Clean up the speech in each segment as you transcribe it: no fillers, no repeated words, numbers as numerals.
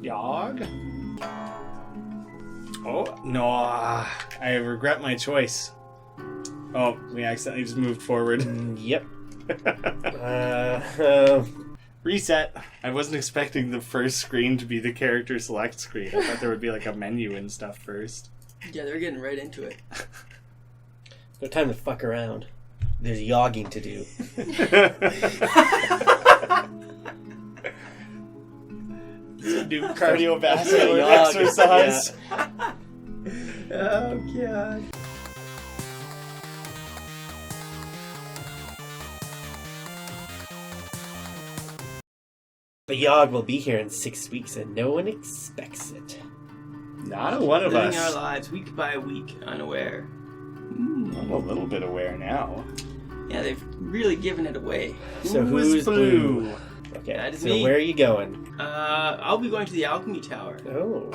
Yawgh? Oh, no. I regret my choice. Oh, we accidentally just moved forward. Yep. Reset. I wasn't expecting the first screen to be the character select screen. I thought there would be like a menu and stuff first. Yeah, they're getting right into it. No time to fuck around. There's yogging to do. Do cardiovascular Yawgh, exercise. Oh, God. The Yawgh will be here in 6 weeks, and no one expects it. Not one of Living our us. lives week by week, unaware. I'm a little bit aware now. Yeah, they've really given it away. So Who is who's blue? Okay, That is so me. where are you going? I'll be going to the alchemy tower. Oh.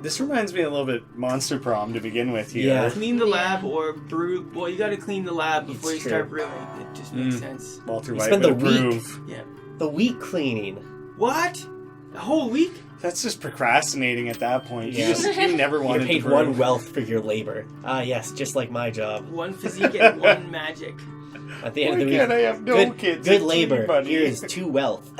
This reminds me a little bit Monster Prom to begin with here. Yeah. Clean the lab or brew. Well, you gotta clean the lab before you It's start true. brewing. It just makes sense. Walter You White spend would the week. approve. Yeah. The week cleaning. What? A whole week? That's just procrastinating at that point. Yeah. You never You're wanted to paid brew. 1 wealth for your labor. Ah, yes, just like my job. 1 physique and 1 magic. At the end Why of the can't week, I have no good, kids? good and labor. money? Here is 2 wealth.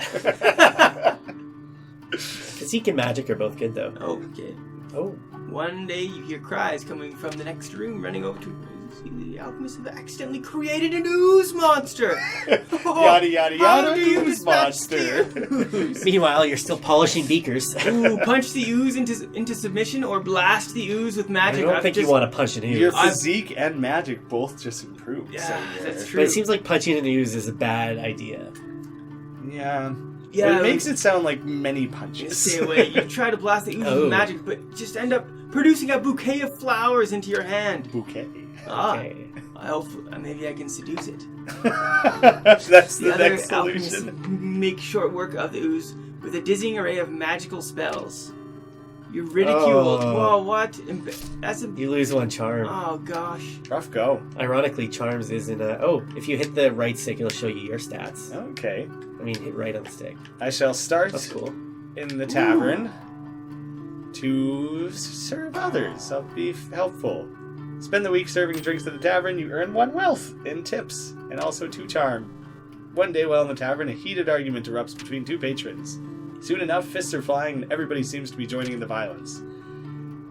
Physique and magic are both good, though. Okay. Oh. One day you hear cries coming from the next room, running over to see the alchemists have accidentally created an ooze monster. Yada yada How yada. do you Ooze dispatch monster. the ooze? Meanwhile, you're still polishing beakers. Ooh, punch the ooze into submission or blast the ooze with I magic. don't I've think just- you want to punch an ooze. Your physique and magic both just improved. Yeah, so that's But true. it seems like punching an ooze is a bad idea. Yeah. Yeah, Well, it makes it sound like many punches. Stay away. You try to blast the ooze Oh. with magic, but just end up producing a bouquet of flowers into your hand. Bouquet. Okay. I hope maybe I can seduce it. That's the other next alchemists solution. make short work of the ooze with a dizzying array of magical spells. You're ridiculed. Oh. Whoa, what? That's a... You lose 1 charm. Oh, gosh. Rough go. Ironically, charms isn't a... Oh, if you hit the right stick, it'll show you your stats. Okay. I mean, hit right on the stick. I shall start That's cool. in the tavern to serve others. I'll be helpful. Spend the week serving drinks at the tavern. You earn 1 wealth in tips and also 2 charm. One day while in the tavern, a heated argument erupts between 2 patrons. Soon enough, fists are flying and everybody seems to be joining in the violence.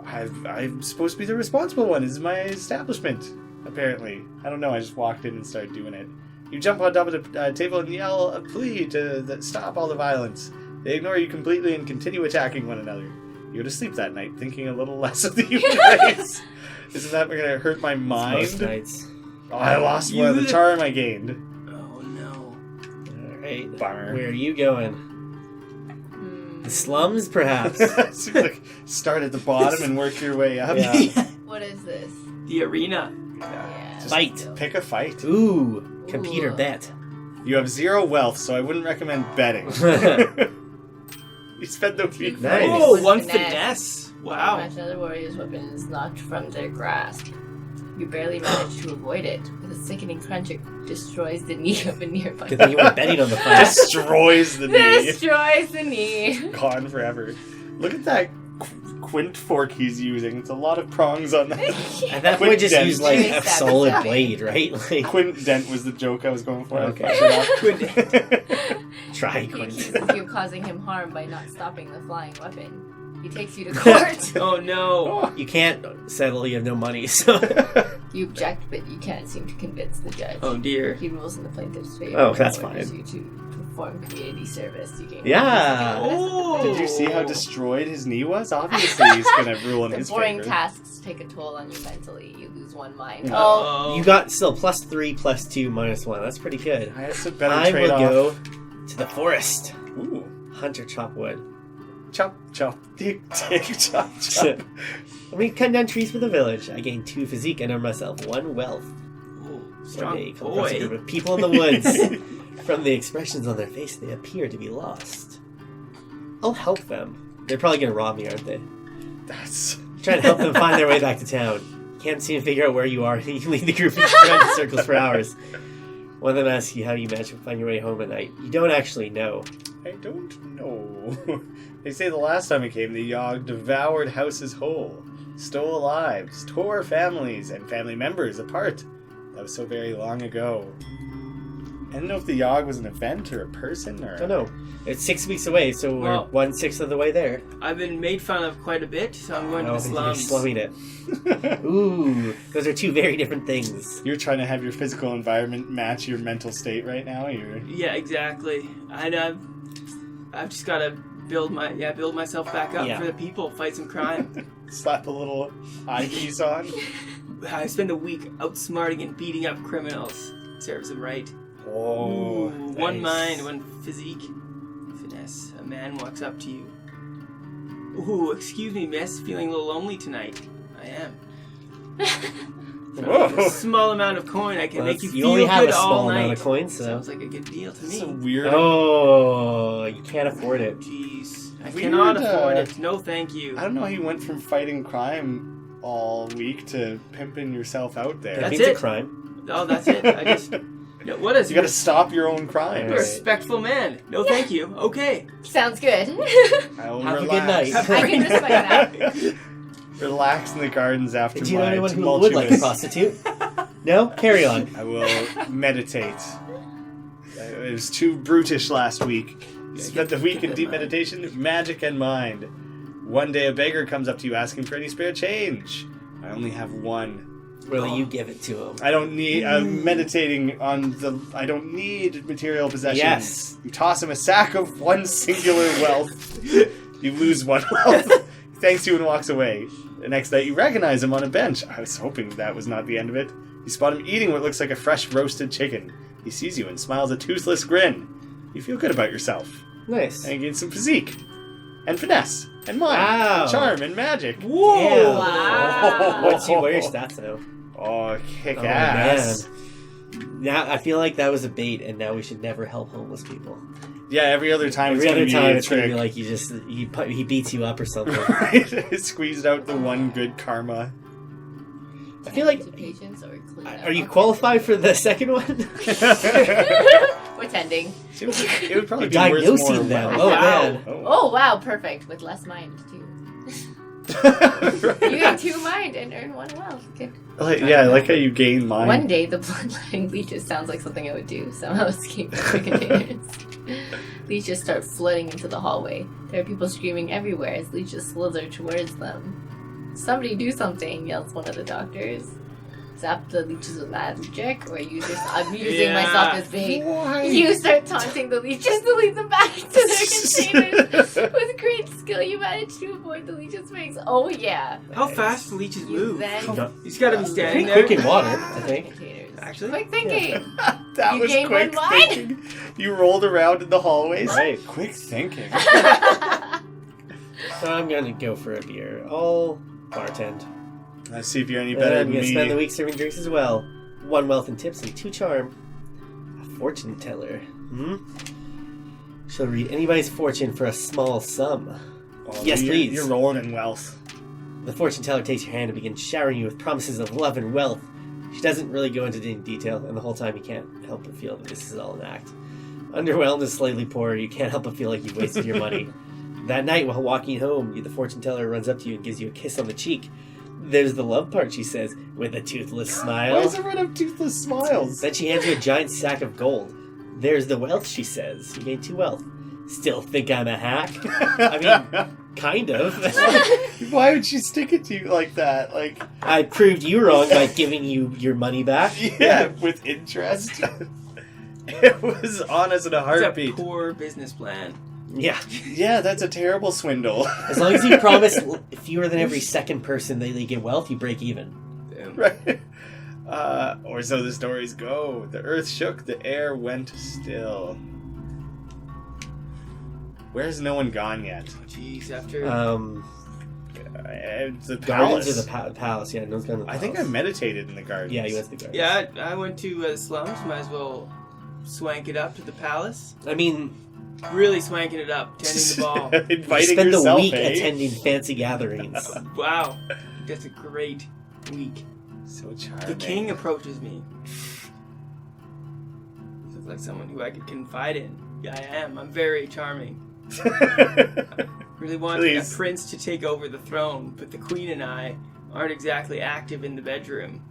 I'm supposed to be the responsible one. This is my establishment, apparently. I don't know, I just walked in and started doing it. You jump on top of the table and yell a plea to stop all the violence. They ignore you completely and continue attacking one another. You go to sleep that night, thinking a little less of the human race. Isn't that going to hurt my mind? Most nights. Oh, I lost one of the charm I gained. Oh, no. Alright. Bummer. Where are you going? The slums, perhaps? Seems like start at the bottom and work your way up. Yeah. What is this? The arena. Yeah. Just Fight. pick a fight. Ooh, computer Ooh. bet. You have 0 wealth, so I wouldn't recommend betting. You spend the week Nice. fighting. Oh, One 1 finesse. finesse. Wow. Match another warrior's weapon is knocked from their grasp. You barely manage to avoid it. With a sickening crunch, it destroys the knee of a nearby. Good thing you were betting on the fight. Destroys the knee. Destroys the knee. Gone forever. Look at that quint fork he's using. It's a lot of prongs on that. At that point, just Dent. use like a Stab solid it. blade, right? Like, Quint dent was the joke I was going for. I Okay. fucked it up. try He Quint. accuses you of causing him harm by not stopping the flying weapon. He takes you to court. Oh, no. You can't settle, you have no money, so... You object, but you can't seem to convince the judge. Oh, dear. He rules in the plaintiff's favor. Oh, that's and orders fine. you to perform community service. You gain Yeah. Oh. Did you see how destroyed his knee was? Obviously, he's gonna rule in The his boring favor. tasks take a toll on you mentally. You lose 1 mind. Yeah. Oh, You got still +3, +2, -1. That's pretty good. That's a better I will trade-off. go to the forest. Ooh. Hunter chop wood. Chop, chop, dig, dig, chop, chop. Let me cut down trees for the village. I gain 2 physique and earn myself 1 wealth. Oh, One day, strong come across a group boy. of people in the woods. From the expressions on their face, they appear to be lost. I'll help them. They're probably gonna rob me, aren't they? That's... Trying to help them find their way back to town. Can't seem to figure out where you are. You can lead the group around in circles for hours. One of them asks you how you manage to find your way home at night. You don't actually know. I don't know. They say the last time it came, the Yawgh devoured houses whole, stole lives, tore families and family members apart. That was so very long ago. I don't know if the Yawgh was an event or a person or... I don't know. It's 6 weeks away, so Well- we're 1/6 of the way there. I've been made fun of quite a bit, so I'm going to Oh, the you're slums. slumming it. Ooh, those are two very different things. You're trying to have your physical environment match your mental state right now? You're... Yeah, exactly. And I've just got to build myself back up Yeah. for the people, fight some crime. Slap a little eyepiece on. I spend the week outsmarting and beating up criminals. Serves them right. Oh, Ooh, one nice. mind, one physique. Finesse. A man walks up to you. Ooh, excuse me, miss. Feeling a little lonely tonight. I am. Whoa. A small amount of coin, I can Well, make you you feel only have good a small all amount night. of coins, so... Sounds like a good deal to It's a me. weird... Oh, you can't afford it. Jeez. I Weird, cannot afford it. No, thank you. I don't know how you went from fighting crime all week to pimping yourself out there. That's Pimping's it. a crime. Oh, that's it. I just... No, what is You gotta stop your own crimes. Right. respectful man. No, thank you. Okay. Sounds good. I'll Have a good relax. night. I can respect that. Relax in the gardens after Do you know my anyone who would like a tumultuous... prostitute? No? Carry on. I will meditate. It was too brutish last week. Spent the week in deep meditation, magic, and mind. One day a beggar comes up to you asking for any spare change. I only have one. Will you give it to him? I don't need... I'm meditating on the... I don't need material possessions. Yes. You toss him a sack of one singular wealth. You lose one wealth. He thanks you and walks away. The next night you recognize him on a bench. I was hoping that was not the end of it. You spot him eating what looks like a fresh roasted chicken. He sees you and smiles a toothless grin. You feel good about yourself. Nice. And you gain some physique. And finesse. And mind. Wow. And charm. And magic. Whoa! Damn. Wow. What's your stats now? Oh, kick Oh, ass. man. Now I feel like that was a bait, and now we should never help homeless people. Yeah, every other time Every it's other gonna time, be a it's gonna trick. be like he beats you up or something. Right? Squeezed out the one good karma. I feel like. To patients or clean Are you qualified for the second one? Pretending. It would probably be worth more. Diagnosing them. money. Oh Wow. man. Oh wow, perfect. With less mind too. You get 2 mind and earn 1 wealth. Good. Yeah, I like how you gain mind. One day the bloodletting leeches sounds like something I would do. Somehow escape from the containers. Leeches start flooding into the hallway. There are people screaming everywhere as leeches slither towards them. Somebody do something, yells one of the doctors. Zap the leeches with magic, or use this. I'm using myself as bait. You start taunting the leeches to lead them back to their containers. With great skill, you manage to avoid the leech's fangs. Oh yeah. How fast do leeches You move? then He's got to be standing Pretty there. quick in water, I think. containers. Actually? Quick thinking. That You was gain quick 1 mind. thinking. You rolled around in the hallways. Right. Quick thinking. So I'm gonna go for a beer. I'll bartend. Let's see if you're any And better I'm than gonna me. spend the week serving drinks as well. 1 wealth and tips and 2 charm. A fortune teller. Shall read anybody's fortune for a small sum. Oh, Yes, please. You're rolling in wealth. The fortune teller takes your hand and begins showering you with promises of love and wealth. She doesn't really go into any detail, and the whole time you can't help but feel that this is all an act. Underwhelmed and slightly poor, you can't help but feel like you've wasted your money. That night, while walking home, the fortune teller runs up to you and gives you a kiss on the cheek. There's the love part, she says, with a toothless smile. Why does everyone have toothless smiles? Then she hands you a giant sack of gold. There's the wealth, she says. You gain 2 wealth. Still think I'm a hack? I mean, kind of. Why would she stick it to you like that? Like, I proved you wrong by giving you your money back. yeah, with interest. It was honest in a It's a heartbeat. poor business plan. Yeah. Yeah, that's a terrible swindle. As long as you promise fewer than every second person that they get wealth, you break even. Damn. Right. Or so the stories go. The earth shook, the air went still. Where's no one gone yet? Jeez, after... The Gardens palace. or the palace? Yeah, no one's gone to the I think I palace. meditated in the gardens. Yeah, you went to the gardens. yeah, I went to the slums. Might as well swank it up to the palace. I mean, Really swanking it up, tending the ball. you Inviting spend the yourself, week eh? attending fancy gatherings. Wow, that's a great week. So charming. The king approaches me. Looks like someone who I could confide in. Yeah, I am. I'm very charming. Really want a Please. prince to take over the throne, but the queen and I aren't exactly active in the bedroom.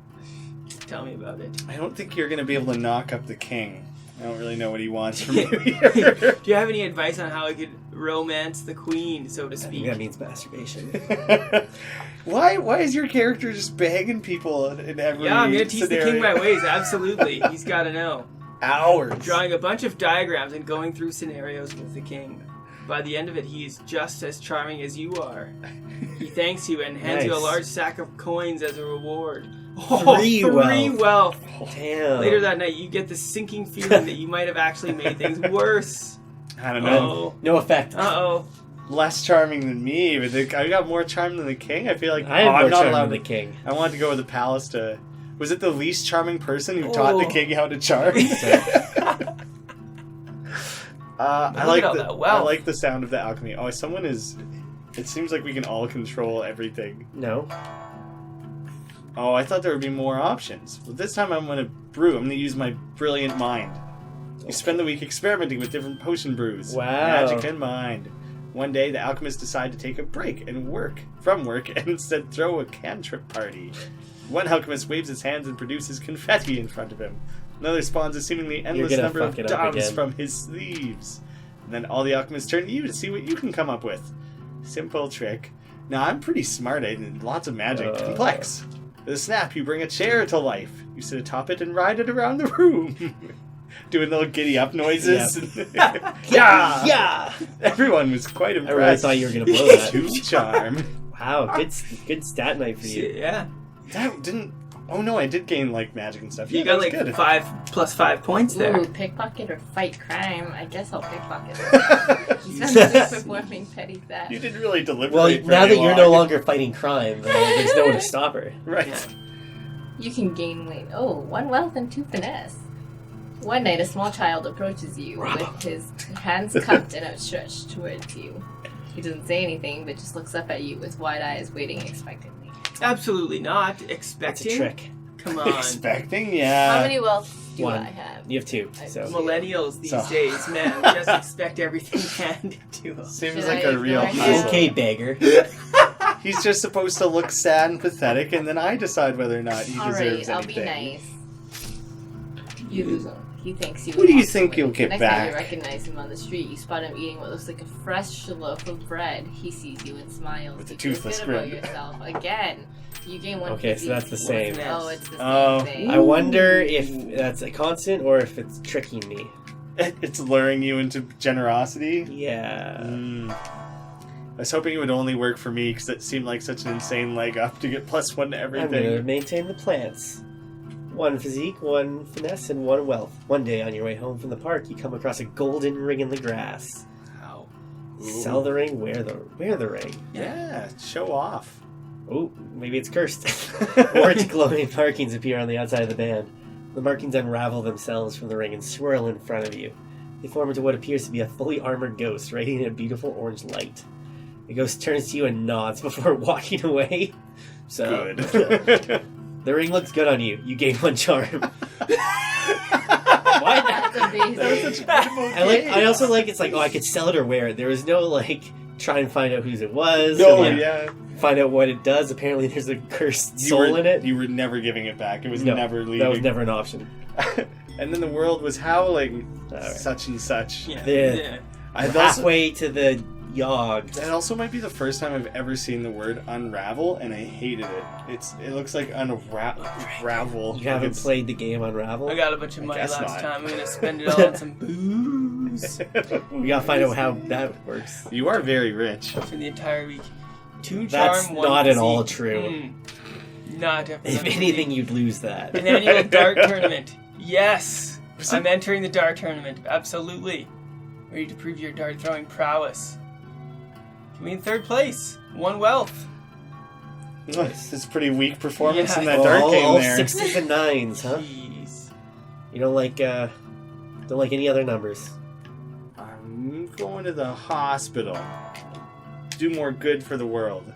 Tell me about it. I don't think you're going to be able to knock up the king. I don't really know what he wants from you Do here. you have any advice on how I could romance the queen, so to I think speak? that means masturbation. Why is your character just begging people in every Yeah, I'm gonna teach the scenario? king my ways. Absolutely, he's got to know. Hours. Drawing a bunch of diagrams and going through scenarios with the king. By the end of it, he is just as charming as you are. He thanks you and hands you a Nice. large sack of coins as a reward. Free wealth. Damn. Later that night, you get the sinking feeling that you might have actually made things worse. I don't know. Uh-oh. No effect. Uh-oh. Less charming than me, but I got more charm than the king. I feel like I am more I'm not charming allowed than the to. king. I wanted to go with the palace to. Was it the least charming person who taught the Oh. king how to charm? I Look like at all the that wealth. I like the sound of the alchemy. Oh, someone is. It seems like we can all control everything. No. Oh, I thought there would be more options. But this time I'm going to brew. I'm going to use my brilliant mind. You spend the week experimenting with different potion brews. Wow. Magic and mind. One day, the alchemists decide to take a break and work and instead throw a cantrip party. One alchemist waves his hands and produces confetti in front of him. Another spawns a seemingly endless gonna number of fuck it up doves again. from his sleeves. And then all the alchemists turn to you to see what you can come up with. Simple trick. Now, I'm pretty smart. I did lots of magic. Complex. With a snap, you bring a chair to life. You sit atop it and ride it around the room. Doing little giddy up noises. Yeah! Yeah. Everyone was quite I really impressed. thought you were gonna blow that. Two charm. Wow, good stat night for you. Yeah. That didn't. Oh no, I did gain like magic and stuff. You Yeah, got that like was good. 5 plus 5 points there. Ooh, pickpocket or fight crime? I guess I'll pickpocket. He sounds like performing petty theft. You didn't really deliberate. Well, very now that you're no long. longer fighting crime, there's no one to stop her. Right. Yeah. You can gain weight. Oh, 1 wealth and 2 finesse. One night, a small child approaches you with his hands cupped and outstretched towards you. He doesn't say anything, but just looks up at you with wide eyes, waiting expectantly. Absolutely not. That's Expecting. a trick. Come on. Expecting, yeah. How many wealth do one. I have? You have 2, so Millennials these So- days, man, just expect everything handed to them. Seems Should like I a real ignore him? hustle. okay, beggar. He's just supposed to look sad and pathetic, and then I decide whether or not he deserves Alright, I'll be anything. nice. You lose him. He thanks you. What do you and walks think away. you'll get Next back? time you recognize him on the street, you spot him eating what looks like a fresh loaf of bread. He sees you and smiles. With a You feel toothless good about grin. yourself. Again, you gain 1 Okay, so that's the same. Oh, it's the same Oh. thing. I wonder if that's a constant or if it's tricking me. It's luring you into generosity. Yeah. I was hoping it would only work for me because it seemed like such an insane leg up to get +1 to I'm everything. gonna maintain the plants. 1 physique, 1 finesse, and 1 wealth. One day on your way home from the park, you come across a golden ring in the grass. Wow. Sell the ring, wear the ring. Yeah, show off. Oh, maybe it's cursed. Orange glowing markings appear on the outside of the band. The markings unravel themselves from the ring and swirl in front of you. They form into what appears to be a fully armored ghost, radiating a beautiful orange light. The ghost turns to you and nods before walking away. So, Good. the ring looks good on you. You gain 1 charm. What? That's amazing. I also like it's like, oh, I could sell it or wear it. There was no like try and find out whose it was. No, and, yeah. find out what it does. Apparently, there's a cursed You soul were, in it. You were never giving it back. It was No, never leaving. that was never an option. And then the world was howling, Alright. such and such. Yeah. Yeah. yeah. I've also, Halfway to the Yawgh. that also might be the first time I've ever seen the word unravel, and I hated it. It looks like unravel. You haven't played the game Unravel? I got a bunch of money guess last not. time. I'm gonna spend it all on some booze We gotta find out how that works. You are very rich. for the entire week. 2 charm, That's 1 not at all physique. true. Not If anything, you'd lose that. An annual dart tournament. Yes, Was it- I'm entering the dart tournament. Absolutely. Ready to prove your dart throwing prowess. Can be in 3rd place. 1 wealth. It's a pretty weak performance Yeah. in that dart game all there. 6s and 9s, huh? Jeez. You don't like any other numbers. I'm going to the hospital. Do more good for the world.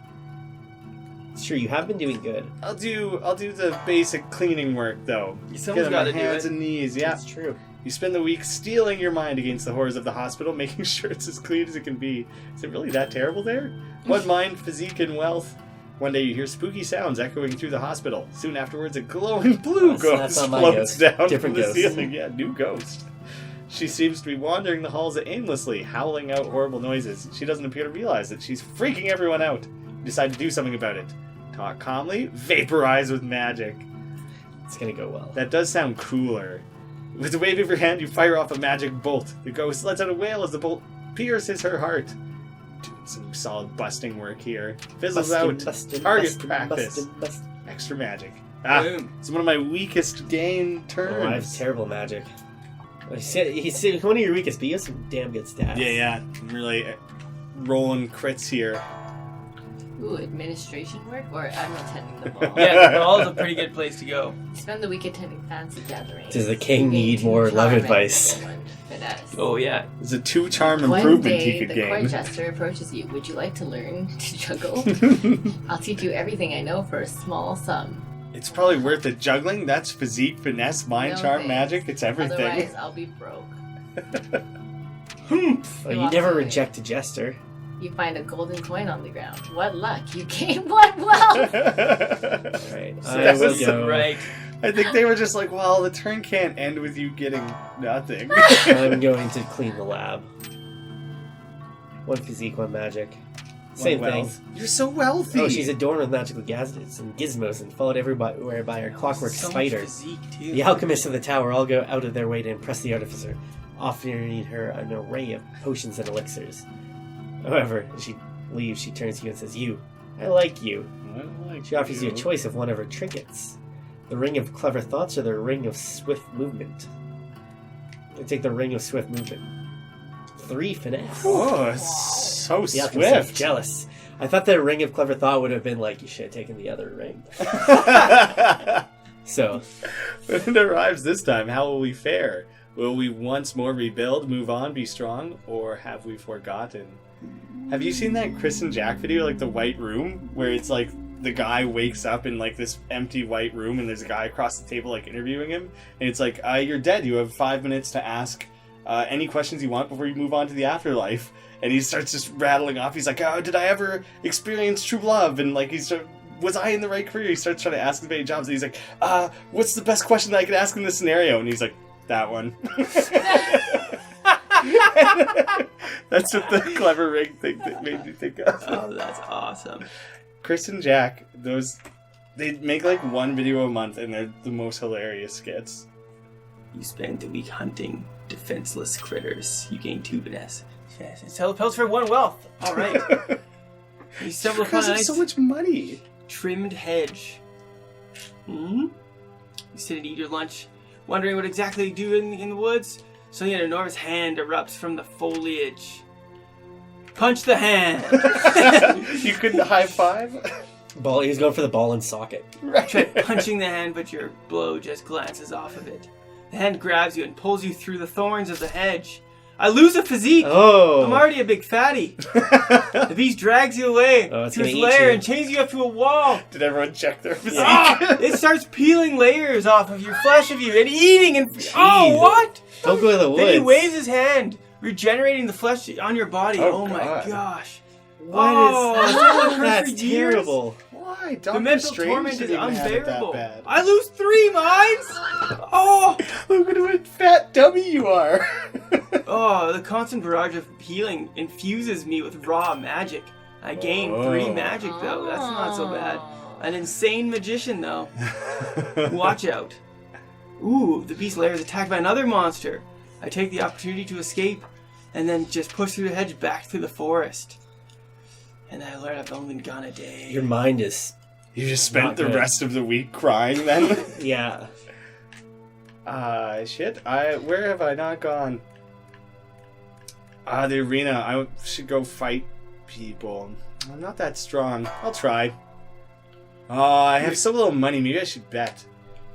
Sure, you have been doing good. I'll do the basic cleaning work though. Someone's Get on got my to do hands it. and knees. Yeah. That's true. You spend the week steeling your mind against the horrors of the hospital, making sure it's as clean as it can be. Is it really that terrible there? What mind, physique, and wealth? One day you hear spooky sounds echoing through the hospital. Soon afterwards, a glowing blue That's ghost not my floats ghost. down Different from the ghost. ceiling. Yeah, new ghost. She seems to be wandering the halls aimlessly, howling out horrible noises. She doesn't appear to realize that she's freaking everyone out. You decide to do something about it. Talk calmly, vaporize with magic. It's gonna go well. That does sound cooler. With a wave of your hand, you fire off a magic bolt. The ghost lets out a wail as the bolt pierces her heart. Doing some solid busting work here. Fizzles out. Target practice. Extra magic. Boom. It's one of my weakest game turns. Oh, I have terrible magic. He's one of your weakest, but you have some damn good stats. Yeah. I'm really rolling crits here. Ooh, administration work, or I'm attending the ball. Yeah, the ball is a pretty good place to go. Spend the week attending fancy gatherings. Does the king You gain need 2 more love charm and advice? 1 finesse. Oh, yeah. There's a 2 charm One improvement day, he could the gain. court jester approaches you. Would you like to learn to juggle? I'll teach you everything I know for a small sum. It's probably worth it. Juggling, that's physique, finesse, mind No charm, thanks. magic. It's everything. Otherwise, I'll be broke. Oh, you walks never away. reject a jester. You find a golden coin on the ground. What luck! You gain 1 wealth. Alright, I That's will go. Right. I think they were just like, well, the turn can't end with you getting nothing. I'm going to clean the lab. 1 physique, 1 magic. Same One thing. wealth. You're so wealthy. Oh, she's adorned with magical gadgets and gizmos and followed everywhere by her clockwork So much spider. physique, too. The alchemists of the tower all go out of their way to impress the artificer, offering her an array of potions and elixirs. However, as she leaves, she turns to you and says, "You, I like you." She offers you a choice of one of her trinkets. The ring of clever thoughts or the ring of swift movement. I take the ring of swift movement. 3 finesse. Oh, so The alchemist is swift. jealous. I thought the ring of clever thought would have been like, you should have taken the other ring. So, When it arrives this time, how will we fare? Will we once more rebuild, move on, be strong, or have we forgotten? Have you seen that Chris and Jack video, like the white room, where it's like the guy wakes up in like this empty white room and there's a guy across the table like interviewing him, and it's like, you're dead, you have 5 minutes to ask any questions you want before you move on to the afterlife. And he starts just rattling off. He's like, did I ever experience true love? And like, was I in the right career? He starts trying to ask him about jobs. And he's like, what's the best question that I could ask in this scenario? And he's like, that one. That's what the clever ring thing that made me think of. Oh, that's awesome. Chris and Jack, they make like 1 video a month, and they're the most hilarious skits. You spend the week hunting defenseless critters. You gain 2 finesse. Yes, sell the pelts for 1 wealth. All right. You stumble upon Because a of nice so much money. trimmed hedge. You sit and eat your lunch, wondering what exactly to do in the woods. Suddenly an enormous hand erupts from the foliage. Punch the hand! You couldn't high five? ball. He was going for the ball and socket. Try punching the hand, but your blow just glances off of it. The hand grabs you and pulls you through the thorns of the hedge. I lose a physique! Oh! I'm already a big fatty. The beast drags you away Oh, it's to gonna its eat lair you. and chains you up to a wall. Did everyone check their physique? It starts peeling layers off of your flesh of you and eating and... Oh, what? Don't go to the woods. Then he waves his hand, regenerating the flesh on your body. Oh, Oh my God. gosh. What Oh, is it's been hurt that's for years. terrible. Why? The mental torment is didn't even have it that unbearable. bad. I lose 3 minds? Oh! Look at what fat dummy you are. Oh, the constant barrage of healing infuses me with raw magic. I gain 3 magic, though. That's not so bad. An insane magician, though. Watch out. Ooh, the beast lair is attacked by another monster. I take the opportunity to escape and then just push through the hedge back through the forest. And I learn I've only been gone a day. Your mind is... You just spent Not the good. rest of the week crying then? Yeah. Shit. Where have I not gone? The arena. I should go fight people. I'm not that strong. I'll try. I have so little money. Maybe I should bet.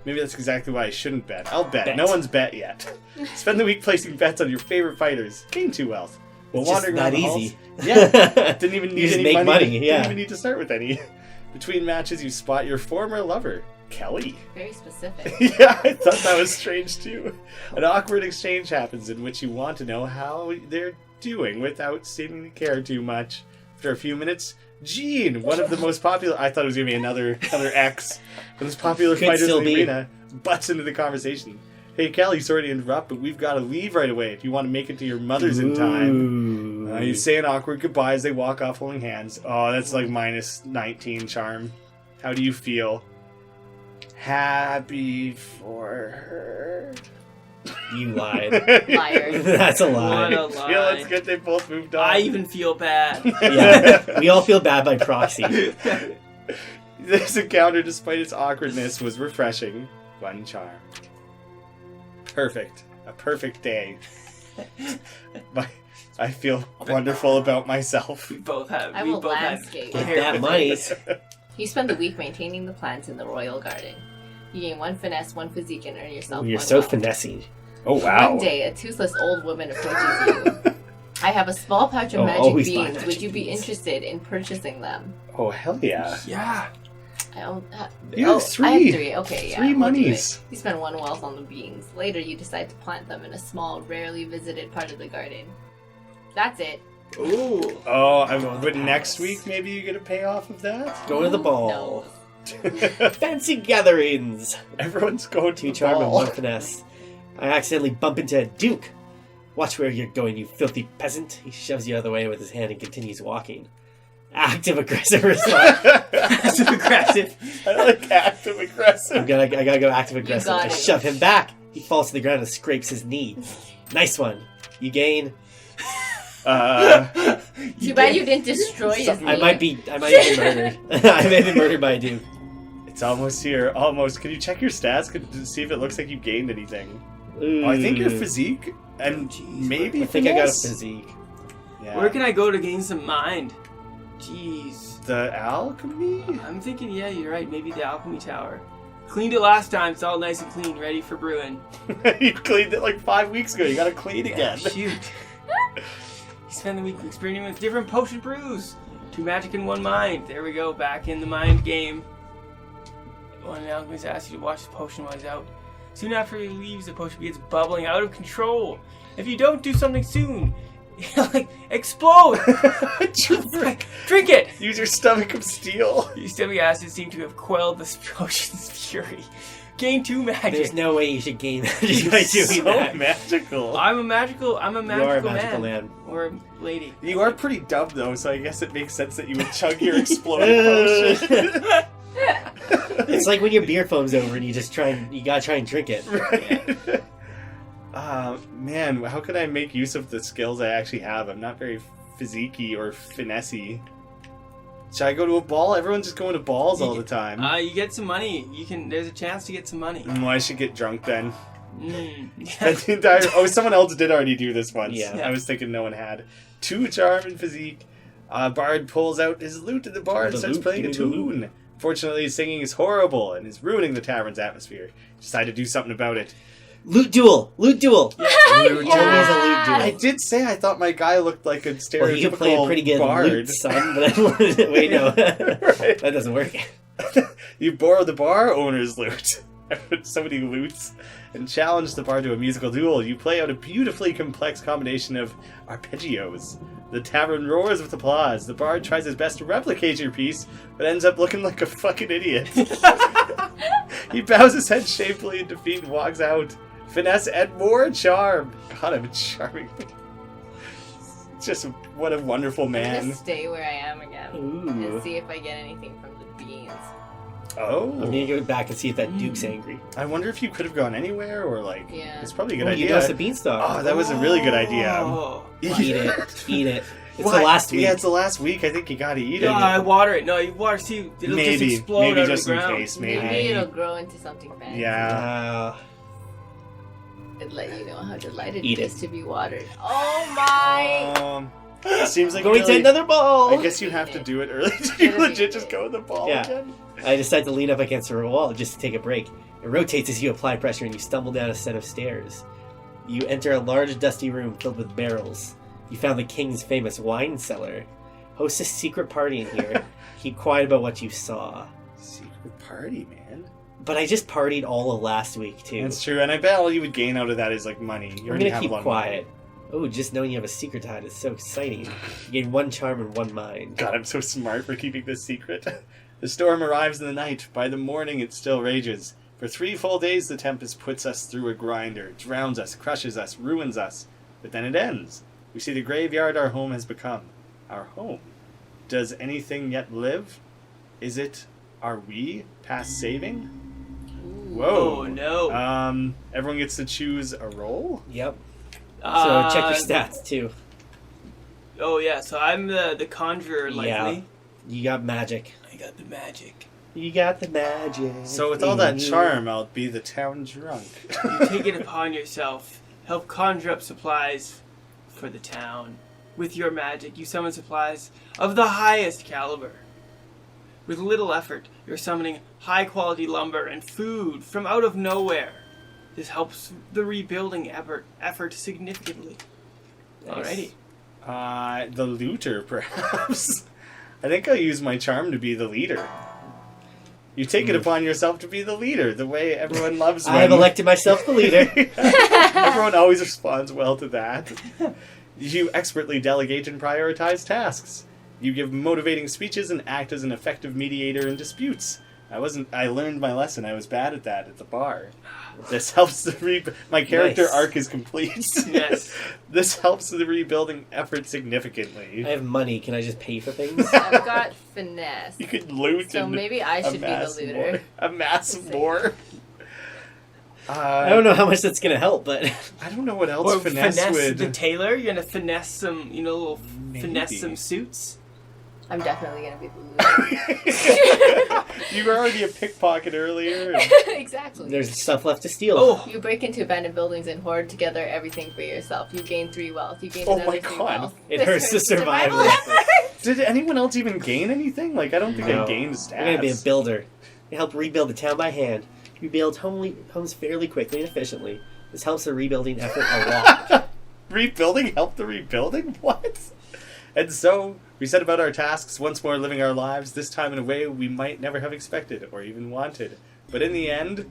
Maybe that's exactly why I shouldn't bet. I'll bet. Bet. No one's bet yet. Spend the week placing bets on your favorite fighters. Gain 2 wealth. While It's just wandering that around the easy. halls- Yeah. Didn't even You need just any make money, yeah. Didn't even need to start with any. Between matches, you spot your former lover, Kelly. Very specific. Yeah, I thought that was strange too. An awkward exchange happens in which you want to know how they're doing without seeming to care too much. After a few minutes, Jean, one of the most popular... I thought it was going to be another ex. The most popular Could fighters still in the be. arena butts into the conversation. Hey, Kelly, sorry to interrupt, but we've got to leave right away if you want to make it to your mother's in time. Ooh. You say an awkward goodbye as they walk off holding hands. Oh, that's like minus 19 charm. How do you feel? Happy for her. You lied. Liar. That's a lie. What a lie. Yeah, that's good. They both moved on. I even feel bad. Yeah, we all feel bad by proxy. This encounter, despite its awkwardness, was refreshing. One charm. Perfect. A perfect day. I feel wonderful about myself. We both have. I we will both had landscape. Get hair that with money. it. You spend the week maintaining the plants in the royal garden. You gain 1 finesse, 1 physique, and earn yourself You're 1 so wealth. finessey. Oh, wow. One day, a toothless old woman approaches you. I have a small pouch of Oh, magic always buy beans. magic Would you be beans. interested in purchasing them? Oh, hell yeah. Yeah. I don't You have I 3. have 3. Okay, yeah. 3 we'll do monies. it. You spend 1 wealth on the beans. Later, you decide to plant them in a small, rarely visited part of the garden. That's it. Ooh. Oh, but next week maybe you get a payoff of that? Go to the ball. No. Fancy gatherings. Everyone's going to 2 the charm and ball. 1 finesse. I accidentally bump into a duke. Watch where you're going, you filthy peasant. He shoves you out of the way with his hand and continues walking. Active aggressive response. That's aggressive. I like active aggressive. I gotta go active aggressive. got I it. shove him back. He falls to the ground and scrapes his knee. Nice one. You gain. Too bad you didn't destroy his I knee. might be murdered. I may be murdered by a duke. It's almost here. Almost. Can you check your stats to see if it looks like you gained anything? Ooh. Oh, I think your physique and maybe I think I got a finesse? physique. Yeah. Where can I go to gain some mind? Jeez. The alchemy? I'm thinking, yeah, you're right. Maybe the alchemy tower. Cleaned it last time. It's all nice and clean, ready for brewing. You cleaned it like 5 weeks ago. You gotta clean again. Shoot. You spend the week experimenting with different potion brews. 2 magic and 1 mind. There we go. Back in the mind game. One alchemist asks you to watch the potion while he's out. Soon after he leaves, the potion begins bubbling out of control. If you don't do something soon, it'll like explode. Drink it. Use your stomach of steel. Your stomach acid seem to have quelled this potion's fury. Gain 2 magic. There's no way you should gain magic by doing so that. magical. I'm a magical You are a magical man. or a lady. You are pretty dumb though, so I guess it makes sense that you would chug your exploding potion. It's like when your beer foam's over and you gotta try and drink it. Right. Man, how can I make use of the skills I actually have? I'm not very physique-y or finesse-y. Should I go to a ball? Everyone's just going to balls all the time. You get some money. There's a chance to get some money. I should get drunk then. Mm. That's the entire... someone else did already do this once. Yeah. I was thinking no one had. 2 charm and physique. Bard pulls out his lute at the bar and The starts lute, playing a give me the lute. tune. Fortunately, his singing is horrible and is ruining the tavern's atmosphere. Decide to do something about it. Loot duel! Loot duel! Lute Always a loot duel. I did say I thought my guy looked like a stereotypical Well, you can play a pretty good bard. loot, son, but wait, no. Right. That doesn't work. You borrow the bar owner's loot. So many loots. And challenge the bard to a musical duel. You play out a beautifully complex combination of arpeggios. The tavern roars with applause. The bard tries his best to replicate your piece, but ends up looking like a fucking idiot. He bows his head shamefully in defeat and walks out. Finesse and more charm. God, I'm charming. Just what a wonderful I'm man. gonna stay where I am again Ooh. and see if I get anything from the beans. Oh. I'm gonna go back and see if that Duke's angry. I wonder if you could have gone anywhere, or like... Yeah. It's probably a good Oh, idea. you noticed the beanstalk. Oh, that was a really good idea. Oh. Eat it. Eat it. It's What? the last week. Yeah, it's the last week. I think you gotta eat it. No, I water it. No, you water. See, it'll Maybe. just explode Maybe out just of in the ground. case. Maybe Maybe. it'll grow into something fancy. Yeah. It'd let you know how delighted Eat it it. is to be watered. Oh my! It seems like Going really, to another ball! I guess you have to do it early. Do you legit just go with the ball Yeah. again? I decide to lean up against a wall just to take a break. It rotates as you apply pressure and you stumble down a set of stairs. You enter a large dusty room filled with barrels. You found the king's famous wine cellar. Host a secret party in here. Keep quiet about what you saw. Secret party, man. But I just partied all of last week, too. That's true, and I bet all you would gain out of that is, like, money. You I'm already gonna have keep a lot of quiet. money. Oh, just knowing you have a secret to hide is so exciting. You gain 1 charm and 1 mind. God, I'm so smart for keeping this secret. The storm arrives in the night. By the morning, it still rages. For 3 full days, the tempest puts us through a grinder, drowns us, crushes us, ruins us. But then it ends. We see the graveyard our home has become. Our home. Does anything yet live? Is it? Are we past saving? Whoa. Oh, no. Everyone gets to choose a role? Yep. So check your stats, too. Oh, yeah, so I'm the conjurer, likely. Yeah. You got magic. I got the magic. You got the magic. So with all that charm, I'll be the town drunk. You take it upon yourself. Help conjure up supplies for the town. With your magic, you summon supplies of the highest caliber. With little effort, you're summoning high-quality lumber and food from out of nowhere. This helps the rebuilding effort significantly. Nice. Alrighty. The looter, perhaps. I think I'll use my charm to be the leader. You take it upon yourself to be the leader, the way everyone loves me. I have elected myself the leader. Everyone always responds well to that. You expertly delegate and prioritize tasks. You give motivating speeches and act as an effective mediator in disputes. I learned my lesson. I was bad at that at the bar. This helps my character Nice. arc is complete. Yes. This helps the rebuilding effort significantly. I have money. Can I just pay for things? I've got finesse. You could loot So and maybe I should be the amass looter. more. Amass more. I don't know how much that's going to help, but... I don't know what else Or finesse would. the tailor. You're gonna finesse some, little Maybe. finesse some suits. I'm definitely gonna be the looter. You were already a pickpocket earlier. Exactly. There's stuff left to steal. Oh, You break into abandoned buildings and hoard together everything for yourself. You gain 3 wealth. You gain Oh another my 3 God. wealth. It This hurts to survive. Did anyone else even gain anything? Like, I don't think I gained stats. I'm going to be a builder. You help rebuild the town by hand. You build homes fairly quickly and efficiently. This helps the rebuilding effort a lot. Rebuilding? Help the rebuilding? What? And so, we set about our tasks, once more living our lives, this time in a way we might never have expected or even wanted. But in the end,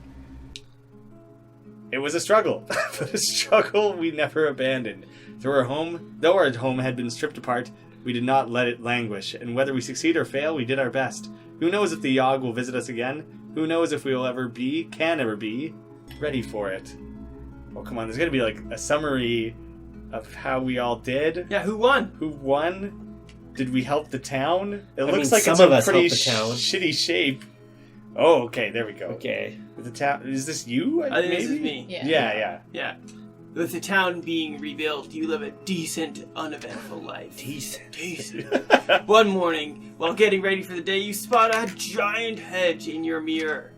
it was a struggle. But a struggle we never abandoned. Though our home had been stripped apart, we did not let it languish, and whether we succeed or fail, we did our best. Who knows if the Yawgh will visit us again? Who knows if we will can ever be, ready for it. Oh, come on, there's gonna be like a summary of how we all did. yeah. Who won? Who won? Did we help the town? It looks mean, like some it's of a us pretty helped the town. shitty shape. Oh, okay, there we go. Okay. With the town, is this you? I think maybe? this is me. Yeah. Yeah. Yeah. With the town being rebuilt, you live a decent, uneventful life. Decent. One morning, while getting ready for the day, you spot a giant hedge in your mirror.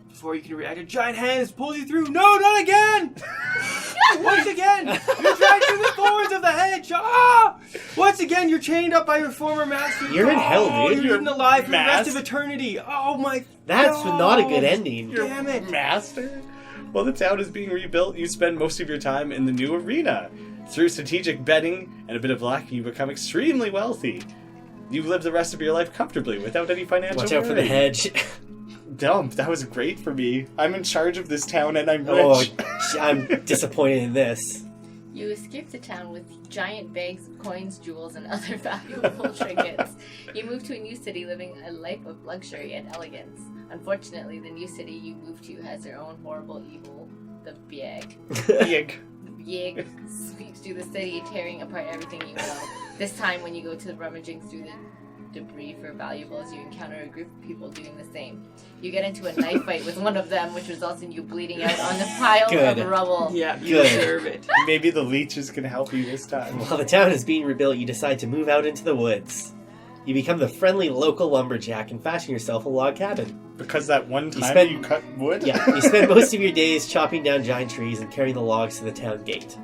Before you can react, a giant hand pulls you through. No, not again! Once again, you're dragged through the thorns of the hedge. Ah! Once again, you're chained up by your former master. You're in hell, dude. You're eaten alive for the rest of masked. eternity. Oh my That's God. not a good ending. Your Damn it. master? While the town is being rebuilt, you spend most of your time in the new arena. Through strategic betting and a bit of luck, you become extremely wealthy. You live the rest of your life comfortably without any financial Watch out for the worry. hedge. Dumb. That was great for me. I'm in charge of this town and I'm Oh, rich. I'm disappointed in this. You escape the town with giant bags of coins, jewels, and other valuable trinkets. You move to a new city living a life of luxury and elegance. Unfortunately, the new city you move to has their own horrible evil, the BEGGAR. Yawgh. Yawgh sweeps through the city, tearing apart everything you know. This time, when you go to the rummaging through the debris for valuables, you encounter a group of people doing the same. You get into a knife fight with one of them, which results in you bleeding out on the pile Good. of rubble. Yeah, you Good. deserve it. Maybe the leeches can help you this time. While the town is being rebuilt, you decide to move out into the woods. You become the friendly local lumberjack and fashion yourself a log cabin. Because that one time spend- you cut wood? Yeah, you spend most of your days chopping down giant trees and carrying the logs to the town gate.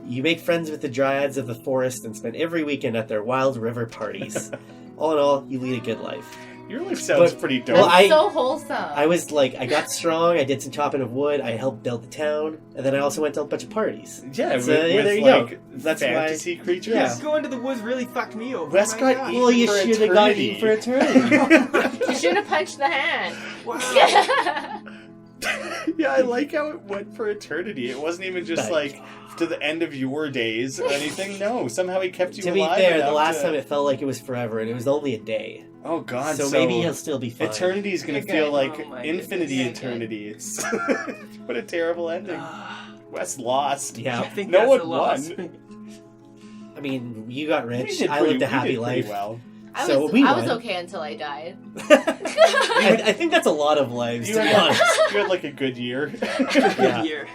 You make friends with the dryads of the forest and spend every weekend at their wild river parties. All in all, you lead a good life. Your life sounds But- pretty well, dark. I- so wholesome. I was like, I got strong, I did some chopping of wood, I helped build the town, and then I also went to a bunch of parties. yeah, So, with, yeah, with there you like go. That's why- fantasy creatures. Yeah. Just going to the woods really fucked me over. Wes My got God. eaten Well, you for should have got eternity. eaten for eternity. You should have punched the hand. Wow. Yeah, I like how it went for eternity. It wasn't even just like to the end of your days or anything. No, somehow he kept you To be alive. fair, the enough last to- time it felt like it was forever, and it was only a day. Oh God! So maybe he'll still be fine. Eternity is gonna You're feel good. like Oh my infinity goodness. eternity. It's what a terrible ending. Wes lost. I Yeah, think No that's one a loss. I mean, you got We rich, did I pretty- lived a we happy did pretty life. well. So we I was won. okay until I died. I think that's a lot of lives, You to be had, honest. you had like a good year. Yeah. Year.